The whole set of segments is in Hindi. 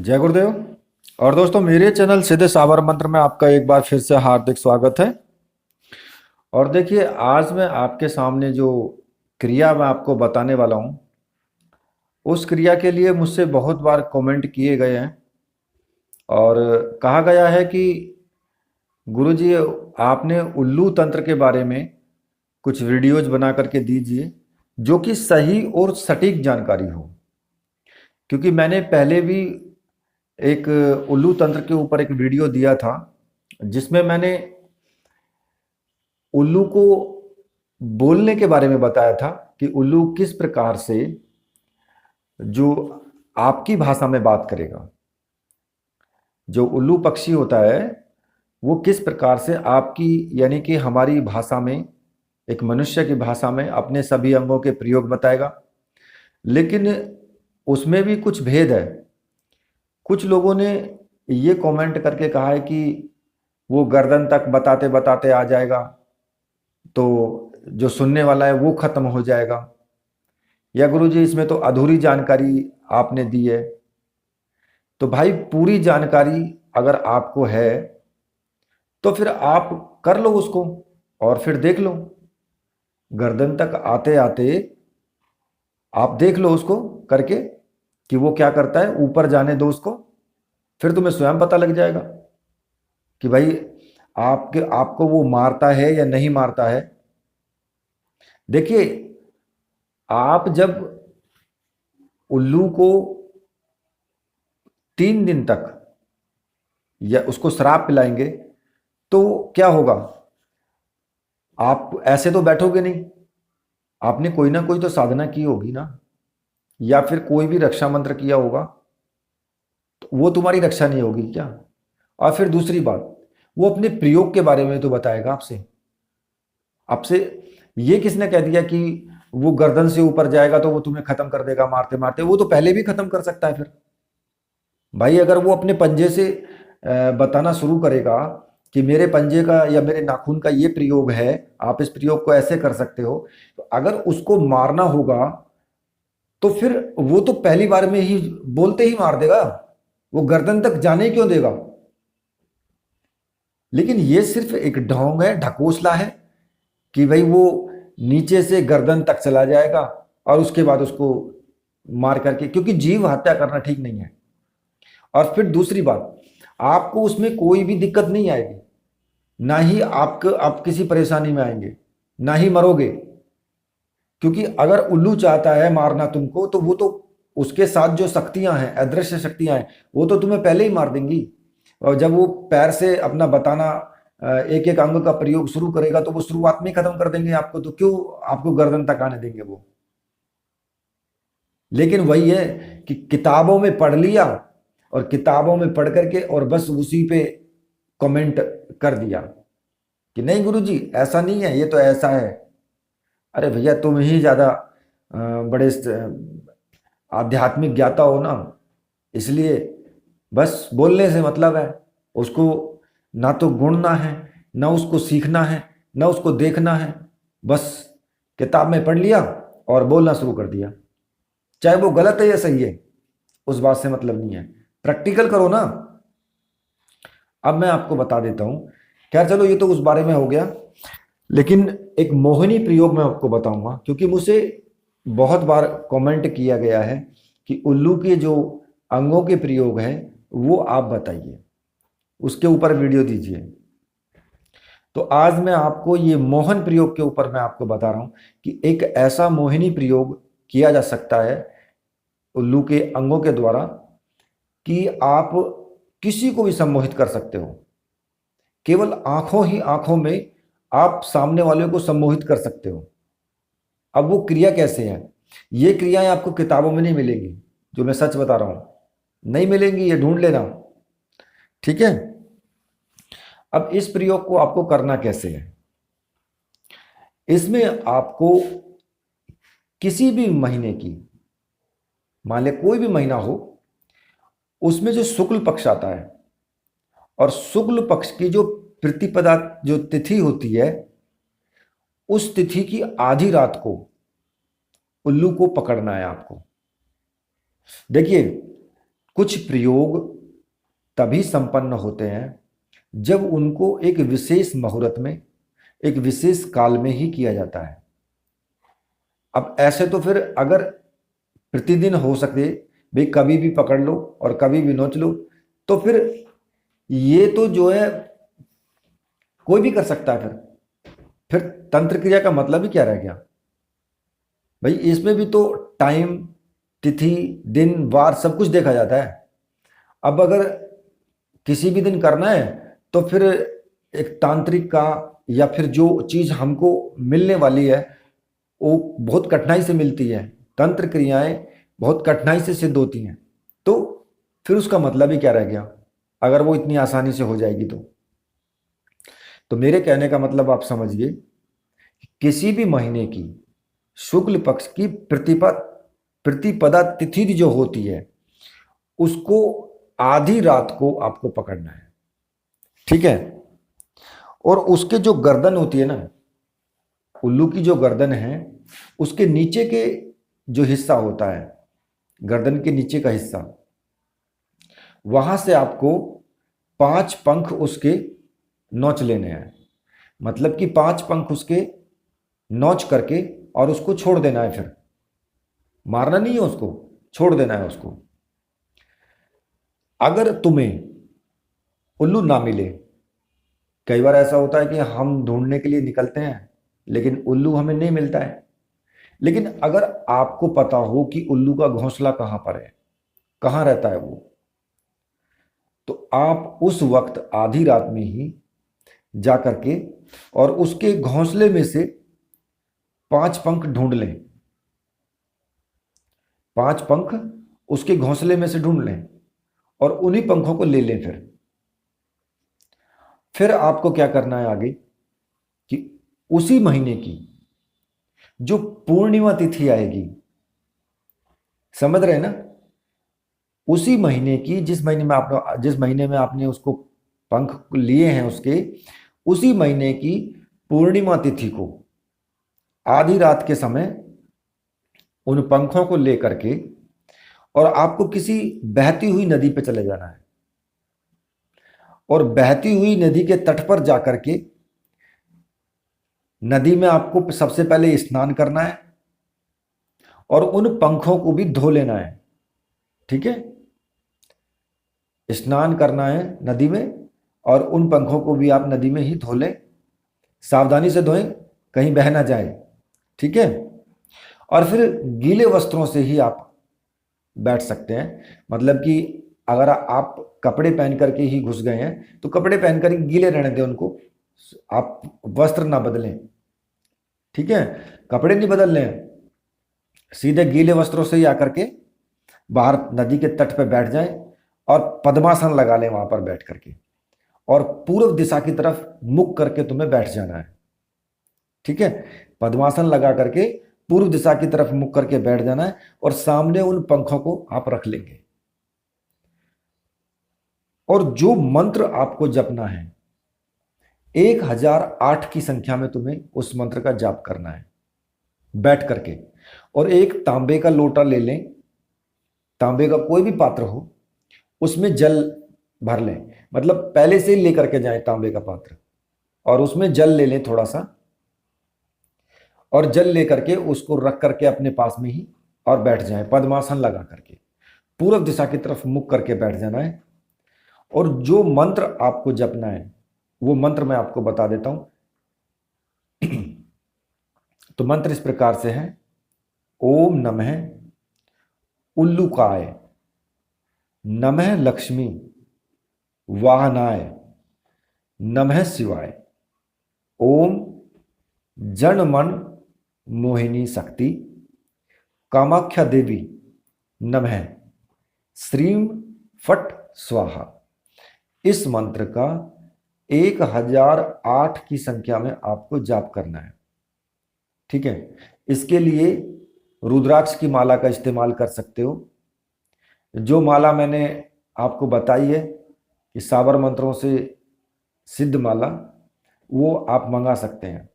जय गुरुदेव। और दोस्तों, मेरे चैनल सीधे साबर मंत्र में आपका एक बार फिर से हार्दिक स्वागत है। और देखिए, आज मैं आपके सामने जो क्रिया मैं आपको बताने वाला हूँ, उस क्रिया के लिए मुझसे बहुत बार कमेंट किए गए हैं और कहा गया है कि गुरुजी, आपने उल्लू तंत्र के बारे में कुछ वीडियोज बना करके दीजिए जो कि सही और सटीक जानकारी हो। क्योंकि मैंने पहले भी एक उल्लू तंत्र के ऊपर एक वीडियो दिया था जिसमें मैंने उल्लू को बोलने के बारे में बताया था कि उल्लू किस प्रकार से जो आपकी भाषा में बात करेगा। जो उल्लू पक्षी होता है वो किस प्रकार से आपकी यानी कि हमारी भाषा में, एक मनुष्य की भाषा में अपने सभी अंगों के प्रयोग बताएगा। लेकिन उसमें भी कुछ भेद है। कुछ लोगों ने ये कमेंट करके कहा है कि वो गर्दन तक बताते बताते आ जाएगा, तो जो सुनने वाला है वो खत्म हो जाएगा, या गुरुजी इसमें तो अधूरी जानकारी आपने दी है। तो भाई, पूरी जानकारी अगर आपको है तो फिर आप कर लो उसको और फिर देख लो। गर्दन तक आते आते आप देख लो उसको करके कि वो क्या करता है, ऊपर जाने दो उसको, फिर तुम्हें स्वयं पता लग जाएगा कि भाई आपको वो मारता है या नहीं मारता है। देखिए, आप जब उल्लू को 3 दिन तक या उसको शराब पिलाएंगे तो क्या होगा? आप ऐसे तो बैठोगे नहीं, आपने कोई ना कोई तो साधना की होगी ना, या फिर कोई भी रक्षा मंत्र किया होगा। तो वो तुम्हारी रक्षा नहीं होगी क्या? और फिर दूसरी बात, वो अपने प्रयोग के बारे में तो बताएगा आपसे। आपसे ये किसने कह दिया कि वो गर्दन से ऊपर जाएगा तो वो तुम्हें खत्म कर देगा मारते मारते? वो तो पहले भी खत्म कर सकता है। फिर भाई, अगर वो अपने पंजे से बताना शुरू करेगा कि मेरे पंजे का या मेरे नाखून का ये प्रयोग है, आप इस प्रयोग को ऐसे कर सकते हो, तो अगर उसको मारना होगा तो फिर वो तो पहली बार में ही बोलते ही मार देगा। वो गर्दन तक जाने क्यों देगा? लेकिन ये सिर्फ एक ढोंग है, ढकोसला है कि भाई वो नीचे से गर्दन तक चला जाएगा और उसके बाद उसको मार करके, क्योंकि जीव हत्या करना ठीक नहीं है। और फिर दूसरी बात, आपको उसमें कोई भी दिक्कत नहीं आएगी, ना ही आप किसी परेशानी में आएंगे, ना ही मरोगे। क्योंकि अगर उल्लू चाहता है मारना तुमको तो वो तो उसके साथ जो शक्तियां हैं, अदृश्य शक्तियां हैं, वो तो तुम्हें पहले ही मार देंगी। और जब वो पैर से अपना बताना एक एक अंग का प्रयोग शुरू करेगा तो वो शुरुआत में ही खत्म कर देंगे आपको, तो क्यों आपको गर्दन तक आने देंगे वो? लेकिन वही है कि किताबों में पढ़ लिया और किताबों में पढ़ करके और बस उसी पे कमेंट कर दिया कि नहीं गुरुजी ऐसा नहीं है, ये तो ऐसा है। अरे भैया, तुम ही ज्यादा बड़े आध्यात्मिक ज्ञाता हो ना, इसलिए बस बोलने से मतलब है। उसको ना तो गुणना है, ना उसको सीखना है, ना उसको देखना है। बस किताब में पढ़ लिया और बोलना शुरू कर दिया। चाहे वो गलत है या सही है, उस बात से मतलब नहीं है। प्रैक्टिकल करो ना। अब मैं आपको बता देता हूं। खैर चलो, ये तो उस बारे में हो गया। लेकिन एक मोहिनी प्रयोग मैं आपको बताऊंगा, क्योंकि मुझे बहुत बार कमेंट किया गया है कि उल्लू के जो अंगों के प्रयोग हैं वो आप बताइए, उसके ऊपर वीडियो दीजिए। तो आज मैं आपको ये मोहन प्रयोग के ऊपर मैं आपको बता रहा हूं कि एक ऐसा मोहिनी प्रयोग किया जा सकता है उल्लू के अंगों के द्वारा कि आप किसी को भी सम्मोहित कर सकते हो। केवल आंखों ही आंखों में आप सामने वाले को सम्मोहित कर सकते हो। अब वो क्रिया कैसे है? ये क्रियाएं आपको किताबों में नहीं मिलेंगी, जो मैं सच बता रहा हूं, नहीं मिलेंगी, ये ढूंढ लेना। ठीक है। अब इस प्रयोग को आपको करना कैसे है? इसमें आपको किसी भी महीने की, मान ले कोई भी महीना हो, उसमें जो शुक्ल पक्ष आता है और शुक्ल पक्ष की जो प्रतिपदा जो तिथि होती है, उस तिथि की आधी रात को उल्लू को पकड़ना है आपको। देखिए, कुछ प्रयोग तभी संपन्न होते हैं जब उनको एक विशेष मुहूर्त में, एक विशेष काल में ही किया जाता है। अब ऐसे तो फिर अगर प्रतिदिन हो सके, भाई कभी भी पकड़ लो और कभी भी नोच लो, तो फिर ये तो जो है कोई भी कर सकता है। फिर तंत्र क्रिया का मतलब ही क्या रह गया भाई? इसमें भी तो टाइम, तिथि, दिन, वार सब कुछ देखा जाता है। अब अगर किसी भी दिन करना है तो फिर एक तांत्रिक का या फिर जो चीज हमको मिलने वाली है वो बहुत कठिनाई से मिलती है। तंत्र क्रियाएं बहुत कठिनाई से सिद्ध होती हैं, तो फिर उसका मतलब ही क्या रह गया अगर वो इतनी आसानी से हो जाएगी तो मेरे कहने का मतलब आप समझिए, किसी भी महीने की शुक्ल पक्ष की प्रतिपदा तिथि जो होती है उसको आधी रात को आपको पकड़ना है, ठीक है। और उसके जो गर्दन होती है ना, उल्लू की जो गर्दन है उसके नीचे के जो हिस्सा होता है, गर्दन के नीचे का हिस्सा, वहां से आपको 5 पंख उसके नोच लेने हैं। मतलब कि 5 पंख उसके नोच करके और उसको छोड़ देना है। फिर मारना नहीं है उसको, छोड़ देना है उसको। अगर तुम्हें उल्लू ना मिले, कई बार ऐसा होता है कि हम ढूंढने के लिए निकलते हैं लेकिन उल्लू हमें नहीं मिलता है, लेकिन अगर आपको पता हो कि उल्लू का घोंसला कहां पर है, कहां रहता है वो, तो आप उस वक्त आधी रात में ही जा करके और उसके घोंसले में से 5 पंख ढूंढ लें। 5 पंख उसके घोंसले में से ढूंढ लें और उन्हीं पंखों को ले लें। फिर आपको क्या करना है आगे कि उसी महीने की जो पूर्णिमा तिथि आएगी, समझ रहे हैं ना, उसी महीने की जिस महीने में आपने उसको पंख लिए हैं उसके, उसी महीने की पूर्णिमा तिथि को आधी रात के समय उन पंखों को लेकर के और आपको किसी बहती हुई नदी पे चले जाना है और बहती हुई नदी के तट पर जाकर के नदी में आपको सबसे पहले स्नान करना है और उन पंखों को भी धो लेना है, ठीक है। स्नान करना है नदी में और उन पंखों को भी आप नदी में ही धो लें, सावधानी से धोएं कहीं बह ना जाए, ठीक है। और फिर गीले वस्त्रों से ही आप बैठ सकते हैं। मतलब कि अगर आप कपड़े पहन करके ही घुस गए हैं तो कपड़े पहन कर गीले रहने दें उनको, आप वस्त्र ना बदलें, ठीक है। कपड़े नहीं बदलने, सीधे गीले वस्त्रों से ही आकर के बाहर नदी के तट पर बैठ जाएं और पद्मासन लगा लें वहां पर बैठ करके, और पूर्व दिशा की तरफ मुख करके तुम्हें बैठ जाना है, ठीक है। पद्मासन लगा करके पूर्व दिशा की तरफ मुख करके बैठ जाना है और सामने उन पंखों को आप रख लेंगे। और जो मंत्र आपको जपना है 1008 की संख्या में तुम्हें उस मंत्र का जाप करना है बैठ करके। और एक तांबे का लोटा ले लें, तांबे का कोई भी पात्र हो, उसमें जल भर लें। मतलब पहले से ही लेकर के जाएं तांबे का पात्र और उसमें जल ले लें थोड़ा सा, और जल लेकर के उसको रख करके अपने पास में ही और बैठ जाएं पद्मासन लगा करके, पूर्व दिशा की तरफ मुख करके बैठ जाना है। और जो मंत्र आपको जपना है वो मंत्र मैं आपको बता देता हूं। तो मंत्र इस प्रकार से है: ओम नमः उल्लूकाय, नमः लक्ष्मी वाहनाय, नमः शिवाय, ओम जनमन मोहिनी शक्ति कामाख्या देवी नमः, श्रीम फट स्वाहा। इस मंत्र का 1008 की संख्या में आपको जाप करना है, ठीक है। इसके लिए रुद्राक्ष की माला का इस्तेमाल कर सकते हो। जो माला मैंने आपको बताई है कि साबर मंत्रों से सिद्ध माला, वो आप मंगा सकते हैं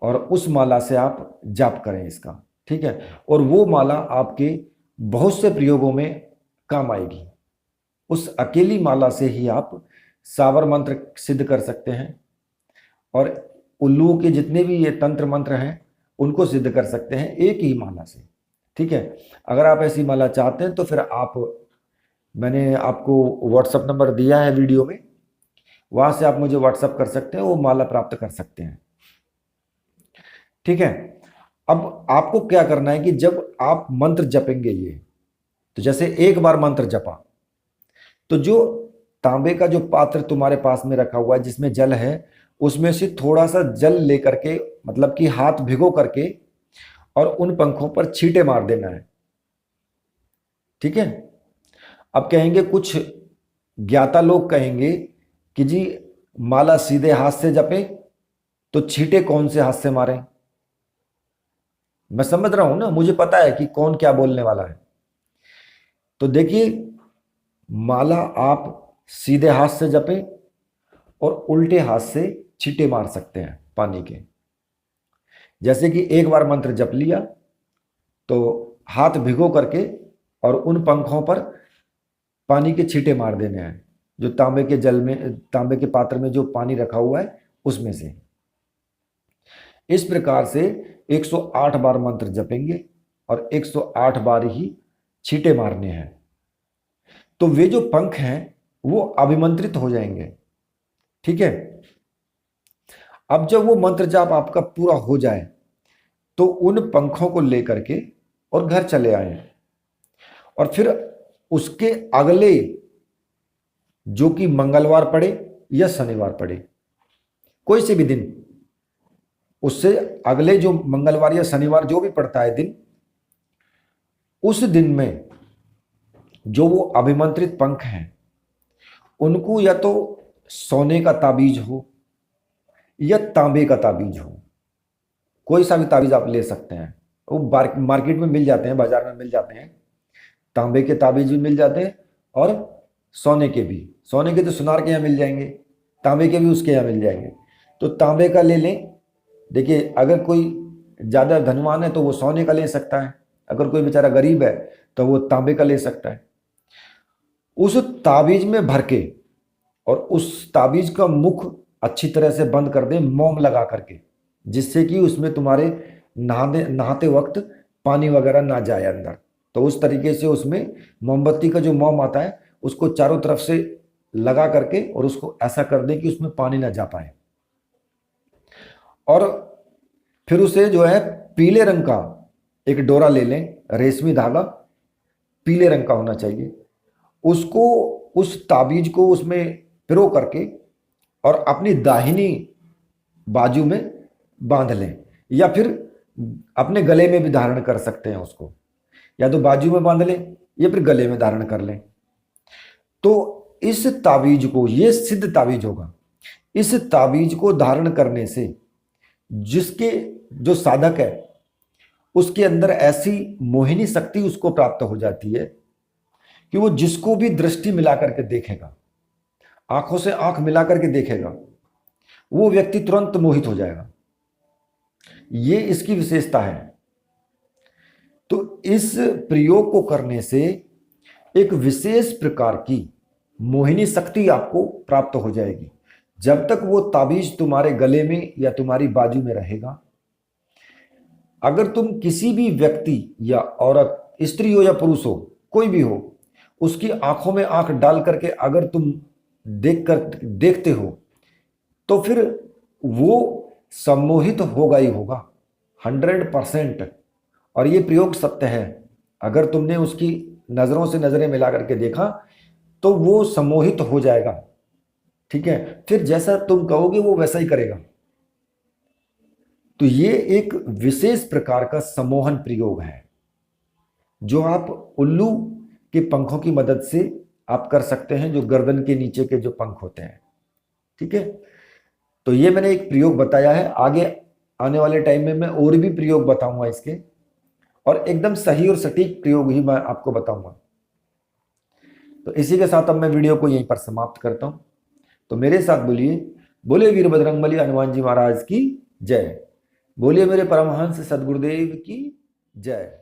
और उस माला से आप जाप करें इसका, ठीक है। और वो माला आपके बहुत से प्रयोगों में काम आएगी। उस अकेली माला से ही आप सावर मंत्र सिद्ध कर सकते हैं और उल्लू के जितने भी ये तंत्र मंत्र हैं उनको सिद्ध कर सकते हैं एक ही माला से। ठीक है, अगर आप ऐसी माला चाहते हैं तो फिर मैंने आपको व्हाट्सएप नंबर दिया है वीडियो में, वहां से आप मुझे व्हाट्सएप कर सकते हैं, वो माला प्राप्त कर सकते हैं। ठीक है, अब आपको क्या करना है कि जब आप मंत्र जपेंगे ये, तो जैसे एक बार मंत्र जपा तो जो तांबे का जो पात्र तुम्हारे पास में रखा हुआ है जिसमें जल है, उसमें से थोड़ा सा जल लेकर के, मतलब कि हाथ भिगो करके और उन पंखों पर छींटे मार देना है। ठीक है, अब कहेंगे कुछ ज्ञाता लोग कहेंगे कि जी माला सीधे हाथ से जपे तो छींटे कौन से हाथ से मारें। मैं समझ रहा हूं ना, मुझे पता है कि कौन क्या बोलने वाला है। तो देखिए, माला आप सीधे हाथ से जपें और उल्टे हाथ से छींटे मार सकते हैं पानी के। जैसे कि एक बार मंत्र जप लिया तो हाथ भिगो करके और उन पंखों पर पानी के छींटे मार देने हैं, जो तांबे के जल में, तांबे के पात्र में जो पानी रखा हुआ है उसमें से। इस प्रकार से 108 बार मंत्र जपेंगे और 108 बार ही छींटे मारने हैं, तो वे जो पंख हैं वो अभिमंत्रित हो जाएंगे। ठीक है, अब जब वो मंत्र जाप आपका पूरा हो जाए तो उन पंखों को लेकर के और घर चले आए, और फिर उसके अगले, जो कि मंगलवार पड़े या शनिवार पड़े, कोई से भी दिन, उससे अगले जो मंगलवार या शनिवार जो भी पड़ता है दिन, उस दिन में जो वो अभिमंत्रित पंख हैं उनको या तो सोने का ताबीज हो या तांबे का ताबीज हो, कोई सा भी ताबीज आप ले सकते हैं। वो मार्केट में मिल जाते हैं, बाजार में मिल जाते हैं, तांबे के ताबीज भी मिल जाते हैं और सोने के भी। सोने के तो सुनार के यहाँ मिल जाएंगे, तांबे के भी उसके यहाँ मिल जाएंगे। तो तांबे का ले लें। देखिए, अगर कोई ज़्यादा धनवान है तो वो सोने का ले सकता है, अगर कोई बेचारा गरीब है तो वो तांबे का ले सकता है। उस ताबीज में भर के और उस ताबीज का मुख अच्छी तरह से बंद कर दें मोम लगा करके, जिससे कि उसमें तुम्हारे नहाते वक्त पानी वगैरह ना जाए अंदर। तो उस तरीके से उसमें मोमबत्ती का जो मोम आता है उसको चारों तरफ से लगा करके और उसको ऐसा कर दें कि उसमें पानी ना जा पाए। और फिर उसे जो है पीले रंग का एक डोरा ले लें, रेशमी धागा पीले रंग का होना चाहिए। उसको, उस ताबीज को उसमें पिरो करके और अपनी दाहिनी बाजू में बांध लें, या फिर अपने गले में भी धारण कर सकते हैं उसको, या तो बाजू में बांध लें या फिर गले में धारण कर लें। तो इस ताबीज को, ये सिद्ध ताबीज होगा, इस ताबीज को धारण करने से जिसके जो साधक है उसके अंदर ऐसी मोहिनी शक्ति उसको प्राप्त हो जाती है कि वो जिसको भी दृष्टि मिला करके देखेगा, आंखों से आंख मिला करके देखेगा, वो व्यक्ति तुरंत मोहित हो जाएगा। ये इसकी विशेषता है। तो इस प्रयोग को करने से एक विशेष प्रकार की मोहिनी शक्ति आपको प्राप्त हो जाएगी। जब तक वो ताबीज तुम्हारे गले में या तुम्हारी बाजू में रहेगा, अगर तुम किसी भी व्यक्ति या औरत, स्त्री हो या पुरुष हो, कोई भी हो, उसकी आंखों में आंख डाल करके अगर तुम देखते हो तो फिर वो सम्मोहित होगा ही होगा 100%। और ये प्रयोग सत्य है। अगर तुमने उसकी नजरों से नजरें मिला करके देखा तो वो सम्मोहित हो जाएगा। ठीक है, फिर जैसा तुम कहोगे वो वैसा ही करेगा। तो ये एक विशेष प्रकार का सम्मोहन प्रयोग है जो आप उल्लू के पंखों की मदद से आप कर सकते हैं, जो गर्दन के नीचे के जो पंख होते हैं। ठीक है, तो ये मैंने एक प्रयोग बताया है। आगे आने वाले टाइम में मैं और भी प्रयोग बताऊंगा इसके, और एकदम सही और सटीक प्रयोग ही मैं आपको बताऊंगा। तो इसी के साथ अब मैं वीडियो को यहीं पर समाप्त करता हूं। तो मेरे साथ बोलिए, बोले वीर बजरंगबली हनुमान जी महाराज की जय। बोलिए मेरे परमहंस सदगुरुदेव की जय।